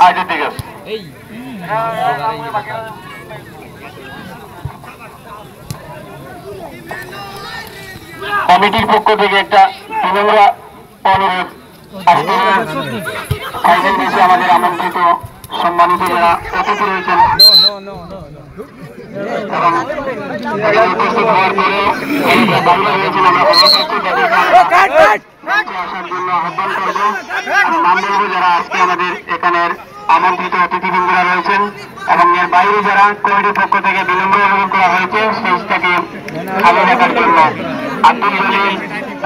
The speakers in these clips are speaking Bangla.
আচ্ছা ঠিক আছে কমিটির পক্ষ থেকে একটা বিনম্র অনুরোধ ফাইনাল ম্যাচে আমাদের আমন্ত্রিত সম্মানিত যারা অতিথি রয়েছেন এবং উপস্থিত হওয়ার পরে বাইরে রয়েছেন আমরা আসার জন্য আহ্বান করব নাম বলবো যারা আজকে আমাদের এখানের আমন্ত্রিত অতিথিবৃন্দরা রয়েছেন এবং এর বাইরে যারা কমিটির পক্ষ থেকে বিলম্ব অনুরোধ করা হয়েছে স্টেজটাকে ভালো রাখার জন্য আব্দুল জলিল,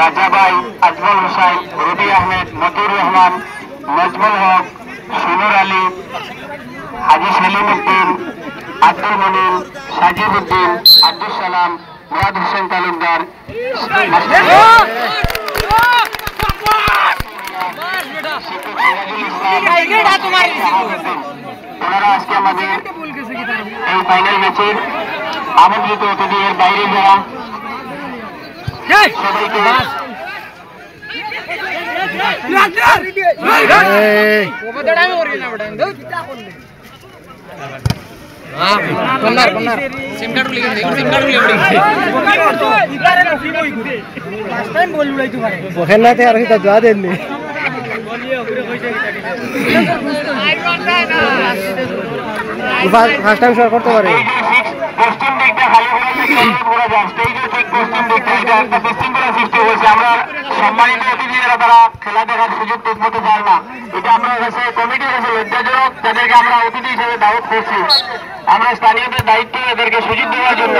রাজা ভাই, আজমল হোসাইন, রবি আহমেদ, মতিউর রহমান, নজমুল হক, সুনুর আলী, হাজি সেলিম উদ্দিন, আব্দুল মনির, সাজিদ উদ্দিন, আব্দুল সালাম, মুরাদ হোসেন তালুকদার, ওনারা আজকে আমাদের এই ফাইনাল ম্যাচের আমন্ত্রিত অতিথি এর বাইরে যারা সবাইকে যা দেননি ফার্স্ট টাইম শর্ট করতে পারে পশ্চিম দিকটা খালি ঘোরা যায় স্টেজের ঠিক পশ্চিম দিকটা একটা বিশৃঙ্খলা সৃষ্টি হয়েছে আমরা সম্মানিত অতিথিরা তারা খেলা দেখার সুযোগ ঠিক মতো পায় না এটা আমরা কাছে কমিটির কাছে লজ্জাজনক তাদেরকে আমরা অতিথি হিসেবে দাওয়াত করছি আমরা স্থানীয়দের দায়িত্ব এদেরকে সুযোগ দেওয়ার জন্য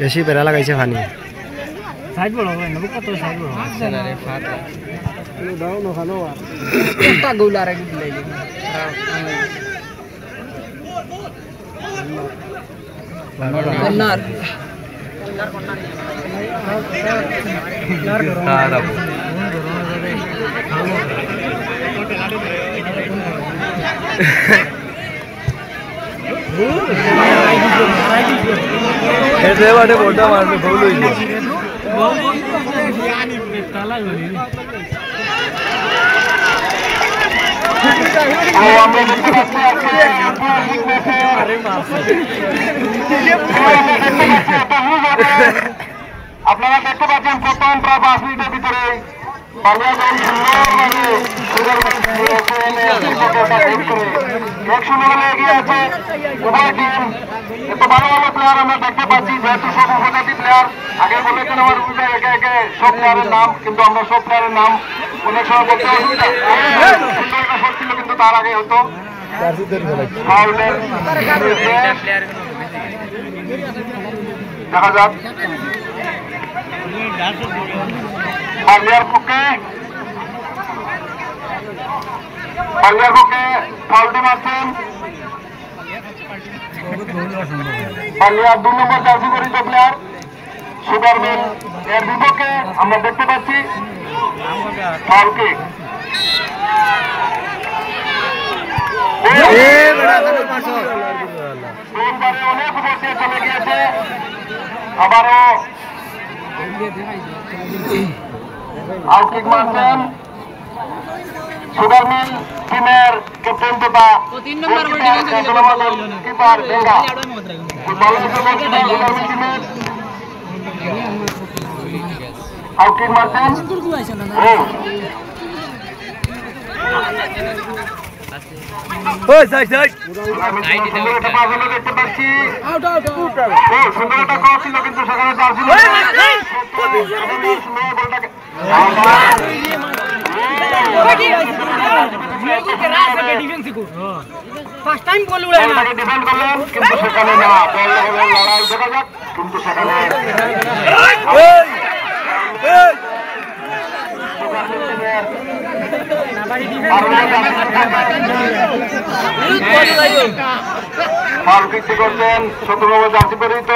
বেশি বেড়া লাগাইছে পানি সাইড বড় হয় না কত সাইড বড় আছে না রে ফাটা দাও না খানো একটা গোল আর কি দিলাই কর্নার এতে বাটে বড়টা মারবে ভুল হইছে তালা গলি আপনারা দেখতে পাচ্ছেন প্রথম প্রায় 5 মিনিটের ভিতরে বাংলাদেশ এগিয়ে আছে উভয় টিম এত ভালো ভালো প্লেয়ার আমরা দেখতে পাচ্ছি যেহেতু সব উপজাতি প্লেয়ার আগে বলেছেন আমার একে একে সব প্লেয়ারের নাম কিন্তু আমরা সব প্লেয়ারের নাম অনেক সময় বলতে অসুবিধা ছিল কিন্তু তার আগে হতো দেখা যাক বাংলার পক্ষে ফাউলটি মারছেন বাংলার 2 নম্বর জার্সি পরিচিত প্লেয়ার সুপারম্যান এর বিপক্ষে আমরা দেখতে পাচ্ছি ফাউলকে অনেক উপর দিয়ে চলে গিয়েছে আবারও আউটকিক মারছেন সুপারম্যান টিমের ক্যাপ্টেন তথা কিপার বেঙ্গা আউটকিক মারছেন ওই সাইড সাইড সুন্দর একটা পাস হলো দেখতে পাচ্ছি সুন্দর একটা ক্রস ছিল কিন্তু সেখানে চার ছিল ফার্স্ট টাইম বল উড়ায় না ডিফেন্ড করলেন কিন্তু সেখানে না বল লড়াই দেখা যাক কিন্তু সেখানে বল কিক করছেন 17 নম্বর জার্সি পরিহিত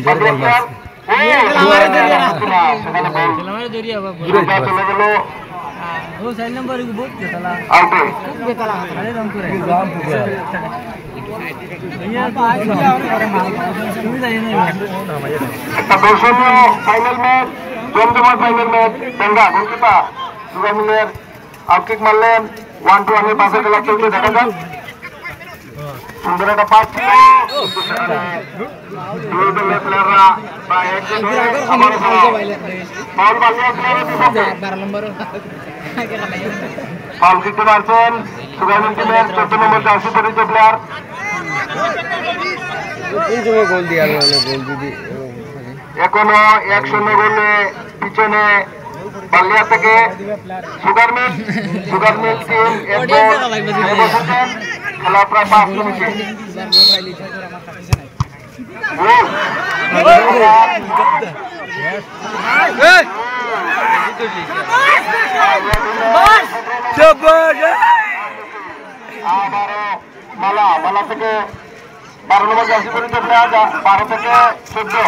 সেখানে বল চলে গেল ও 4 নম্বর বহুত বেতলা আউটে আরে রং করে একটা দর্শনীয় ফাইনাল ম্যাচ জমজমাট ফাইনাল ম্যাচ বেঙ্গা গোলকিপার সুগামিলের আউটকিক মারলেন 1-1 এর পাশে খেলা চলছে দেখা যাক সুন্দর একটা পাস ছিল দুই দলের প্লেয়াররা বা একজন হয়ে আবার বল বালিয়া প্লেয়ারের বিপক্ষে 12 নম্বর বল কিকতে পারছেন সুগামিল টিমের 14 নম্বর জার্সি পরিহিত প্লেয়ার এই সময় গোল দিয়া গেল গোল দিদি এখনো 1-0 গোলে পিছনে বালিয়া থেকে সুগার মিল টিম বসেছেন খেলা প্রায় 5 মিনিট আবারও মালা থেকে 12 নম্বর জার্সি পরিহিত প্লেয়ার 12 থেকে 14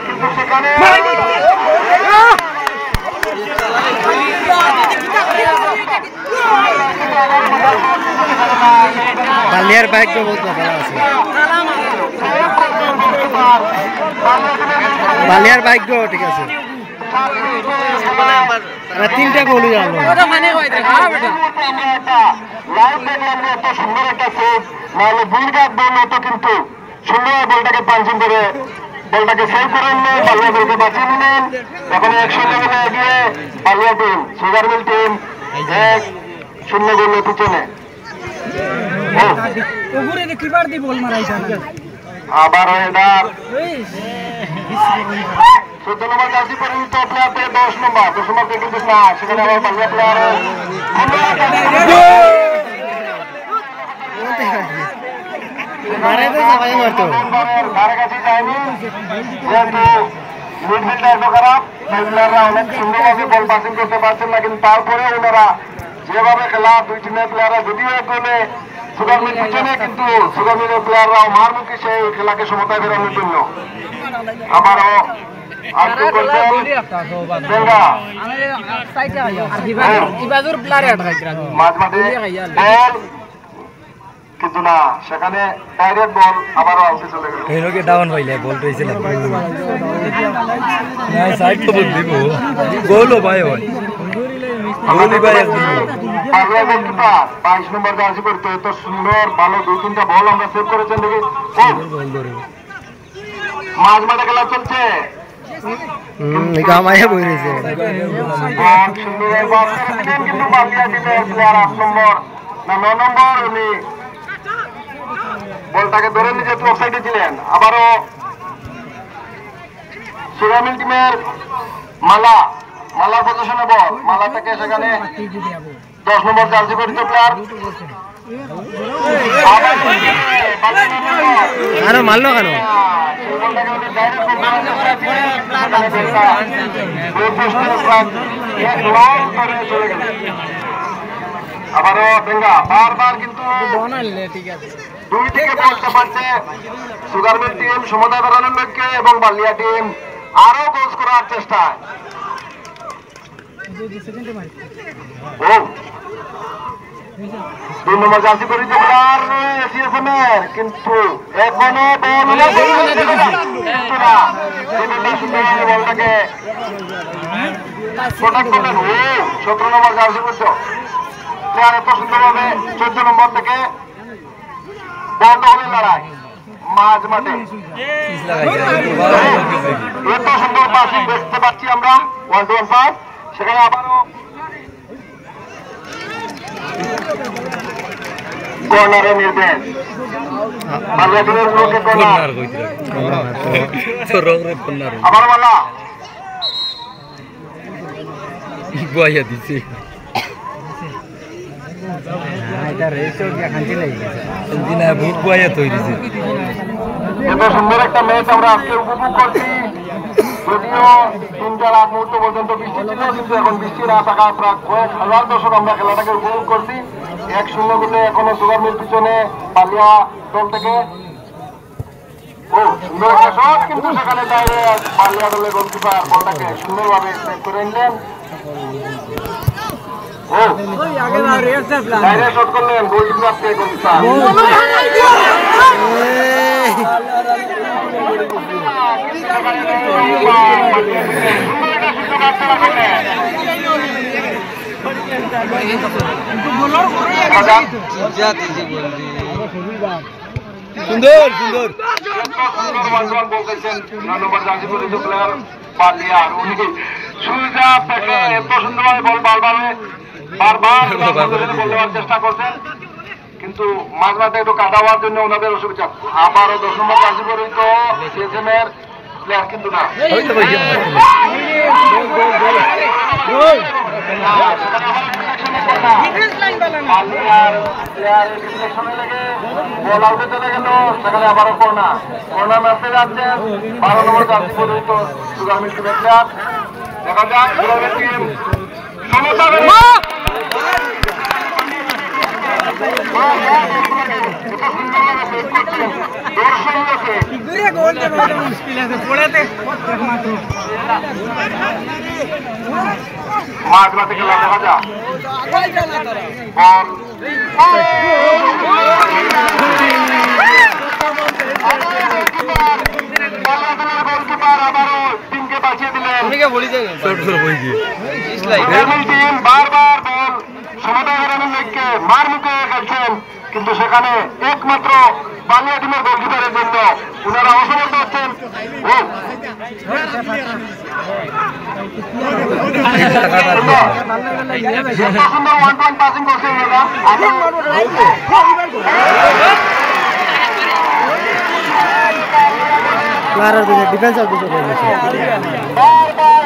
কিন্তু সেখানে বালিয়ার বাইক তো বহুত ভালো আছে বালিয়ার বাইক তো ঠিক আছে আর তিনটা গোল গেল মানে হয় দেখা বেটা লাইভ দেখলাম এত সুন্দর একটা সেভ নাহলে বুলগার বল হতো কিন্তু সুন্দর বলটাকে পাঞ্চিং করে বলটাকে সেভ করে নিলেন বালিয়া বলকে বাঁচিয়ে নিলেন এখন 1-0 গোলে এগিয়ে Ballia team sugar mill team 1-0 গোলে পিছনে ওগুরে দে কিপার দি বল মারাইছে আবার হেডার 14 নম্বর জার্সি পরিহিত প্লেয়ার 10 নম্বর কিন্তু না সেখানে আবার বালিয়া প্লেয়ার মারাই তো সবাই মারতো ধারে কাছে যায়নি যেহেতু মিডফিল্ডার এত খারাপ প্লেয়াররা অনেক সুন্দরভাবে বল পাসিং করতে পারছেন না কিন্তু তারপরে ওনারা যেভাবে খেলা দুই টিমের প্লেয়াররা যদিও গোলে সুগার মিল পিছনে কিন্তু সুগার মিলের প্লেয়াররাও মারমুখী সেই খেলাকে সমতায় ফেরানোর জন্য আবারও আউটকিক করছেন বেঙ্গা ইবাদুর প্লেয়ার আটকাইরা মাঝমাঠে বল কিন্তু না সেখানে ডাইরেক্ট বল আবারও আউটে চলে গেল হেরোকে ডাউন পাইলে বল তো হইছিল না সাইড তো বল দিব গোলও ভাই হয় গোলই ভাই দিব বালিয়া গোলকিপার 22 নম্বর জার্সি পরিহিত এত সুন্দর ভালো 2-3টা বল আমরা সেভ করেছেন দেখি গোল ধরে মাঝমাঠে খেলা চলছে গামায়া বই রয়েছে বল সুন্দর বল করেছিলেন কিন্তু বালিয়া টিমের প্লেয়ার 8 নম্বর না 9 নম্বর উনি বলটাকে ধরে নিয়ে যেহেতু অফসাইডে ছিলেন আবারও সুগামিল টিমের মালার পজিশনে বল মালা থেকে সেখানে 10 নম্বর জার্সি পরিহিত প্লেয়ার আরো মারলো কেন আবারও বেঙ্গা বারবার কিন্তু ঠিক আছে দুই থেকে বলতে পারছে সুগার মিল টিম সমতা বেড়ানোর লক্ষ্যে এবং বালিয়া টিম আরো গোল করার চেষ্টায় ও 2 নম্বর জার্সি পরিচিত প্লেয়ার এসিএসএম এর, কিন্তু এখনো বলটাকে প্রোটেক্ট করলেন। 17 নম্বর জার্সি পরিচিত প্লেয়ার এত সুন্দরভাবে 14 নম্বর থেকে বল দখলের লড়াই মাঝ মাঠে এত সুন্দর পাসিং দেখতে পাচ্ছি আমরা। 1-1 পাস, সেখানে আবারও কর্নারে নির্দেশ। বাংলাদেশের লোকে কর্নার আবার বলা বুয়াইয়া দিছে বহুত বুয়াইয়া তৈরিছে। এত সুন্দর একটা ম্যাচ আমরা আজকে উপভোগ করছি। যদিও 3-4 আগ মুহূর্ত পর্যন্ত বৃষ্টি ছিল, কিন্তু এখন বৃষ্টি না থাকায় প্রায় কয়েক হাজার দর্শক আমরা খেলাটাকে উপভোগ করছি। 1-0 গোলে এখনো সুগারমিল পিছনে পালিয়া দল থেকে। সুন্দর একটা শট, কিন্তু সেখানে বাইরে পালিয়া দলের গোলকিপার বলটাকে সুন্দরভাবে সেভ করে নিলেন। বাইরে শট করলেন গোলকিপার থেকে গোলকিপার। সুন্দর সুন্দর বলতেছেন 9 নম্বর জার্সি পরিচিত প্লেয়ার পালিয়া, উনি সুবিধা থেকে এত সুন্দরভাবে বল বারবার বল দেওয়ার চেষ্টা করছেন, কিন্তু মাঝমাঠে একটু কাদা হওয়ার জন্য ওনাদের অসুবিধা। আবারও 10 নম্বর জার্সি পরিচিত সিএসএম এর প্লেয়ার, কিন্তু না বল আউটে চলে গেল। সেখানে আবারও কর্নার ম্যাচে যাচ্ছেন 12 নম্বর জার্সি পরিচিত সুগারমিল টিমের প্লেয়ার। দেখা যাক সুগারমিল টিম সমতা মাঝ মাঠে খেলা দেখা যাক। গোলকিপার আবারও টিমকে বাঁচিয়ে দিলেন। বারবার বল সমতা হারানোর লক্ষ্যে মার মুখে খেলছেন, কিন্তু সেখানে একমাত্র বাংলা টিমের গোলকিপারের জন্য ওনারা অসমর্থ হচ্ছেন। সুন্দর 1-1 পাসিং করছেন ওনারা। ডিফেন্স অফিসার বারবার